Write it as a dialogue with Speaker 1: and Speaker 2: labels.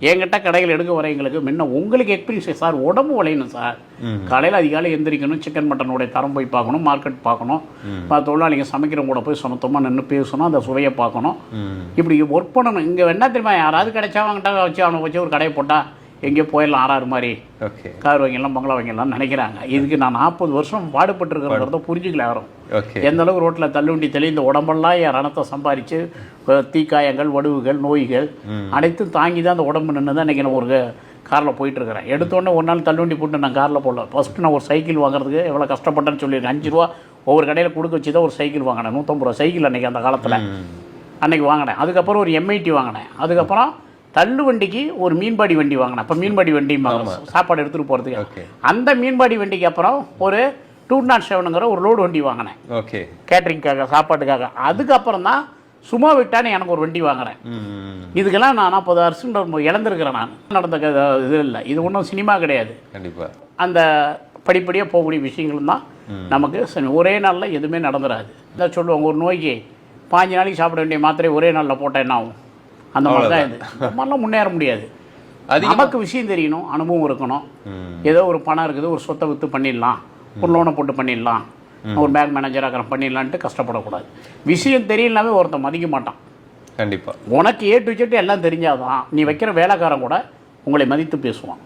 Speaker 1: என்கிட்ட கடைகள் எடுக்க வரவங்களுக்கு முன்ன உங்களுக்கு எக்ஸ்பீரியன்ஸ் சார், உடம்பு உழையணும் சார். காலையில் அதிகாலை எந்திரிக்கணும், சிக்கன் மட்டனுடைய தரம் போய் பார்க்கணும், மார்க்கெட் பார்க்கணும், தொழிலாளிங்க சமைக்கிறவங்க கூட போய் சமத்தமாக நின்று பேசணும், அந்த சுவையை பார்க்கணும், இப்படி ஒர்க் பண்ணணும். இங்கே என்ன தெரியுமா, யாராவது கிடைச்சவங்கிட்ட வச்சு அவனை வச்சு ஒரு கடையை போட்டால் எங்கேயோ போயிடலாம், ஆறாறு மாதிரி கார் வாங்கிடலாம், பங்களா வாங்கிடலாம் நினைக்கிறாங்க. இதுக்கு நான் 40 வருஷம் பாடுபட்டுருக்கிறத புரிஞ்சுக்கல யாரும். எந்த அளவுக்கு ரோட்டில் தள்ளுவண்டி தெளி இந்த உடம்பெல்லாம் என் ரணத்தை சம்பாரித்து தீக்காயங்கள், வடுவுகள், நோய்கள் அனைத்தும் தாங்கி தான் அந்த உடம்பு நின்று தான் இன்றைக்கி நான் ஒரு காரில் போயிட்டுருக்கிறேன். எடுத்தோடனே ஒரு நாள் தள்ளுவண்டி போட்டு நான் காரில் போடல. ஃபஸ்ட்டு நான் ஒரு சைக்கிள் வாங்குறதுக்கு எவ்வளோ கஷ்டப்பட்டேன்னு சொல்லியிருக்கேன். 5 ரூபா ஒவ்வொரு கடையில் கொடுக்க வச்சு தான் ஒரு சைக்கிள் வாங்கினேன். 150 ரூபா சைக்கிள் அன்றைக்கி அந்த காலத்தில் அன்றைக்கி வாங்கினேன். அதுக்கப்புறம் ஒரு MIT வாங்கினேன். அதுக்கப்புறம் தள்ளு வண்டிக்கு ஒரு மீன்பாடி வண்டி வாங்கினேன். அப்போ மீன்பாடி வண்டி சாப்பாடு எடுத்துகிட்டு போகிறதுக்கு. அந்த மீன்பாடி வண்டிக்கு அப்புறம் ஒரு 207ங்கிற ஒரு லோடு வண்டி வாங்கினேன், கேட்டரிங்காக, சாப்பாட்டுக்காக. அதுக்கப்புறம் தான் சும்மா விட்டான்னு எனக்கு ஒரு வண்டி வாங்குறேன். இதுக்கெல்லாம் நான் 40 வருஷம் இழந்திருக்கிறேன். நான் நடந்த இது இல்லை, இது ஒன்றும் சினிமா கிடையாது. கண்டிப்பாக அந்த படிப்படியாக போகக்கூடிய விஷயங்கள் தான் நமக்கு. ஒரே நாளில் எதுவுமே நடந்துடாது. இதான் சொல்லுவாங்க, ஒரு நோய்க்கு 5 நாளைக்கு சாப்பிட வேண்டிய மாத்திரை ஒரே நாளில் போட்டால் என்ன ஆகும், அந்த மாதிரி தான் இது. இந்த மாதிரிலாம் முன்னேற முடியாது. நமக்கு விஷயம் தெரியணும், அனுபவம் இருக்கணும். ஏதோ ஒரு பணம் இருக்குது, ஒரு சொத்தை விற்று பண்ணிடலாம், ஒரு லோனை போட்டு பண்ணிடலாம், ஒரு பேங்க் மேனேஜராக பண்ணிடலான்ட்டு கஷ்டப்படக்கூடாது. விஷயம் தெரியலனாவே ஒருத்தன் மதிக்க மாட்டான். கண்டிப்பாக உனக்கு A to Z எல்லாம் தெரிஞ்சாதான் நீ வைக்கிற வேலைக்காரன் கூட உங்களை மதித்து பேசுவான்.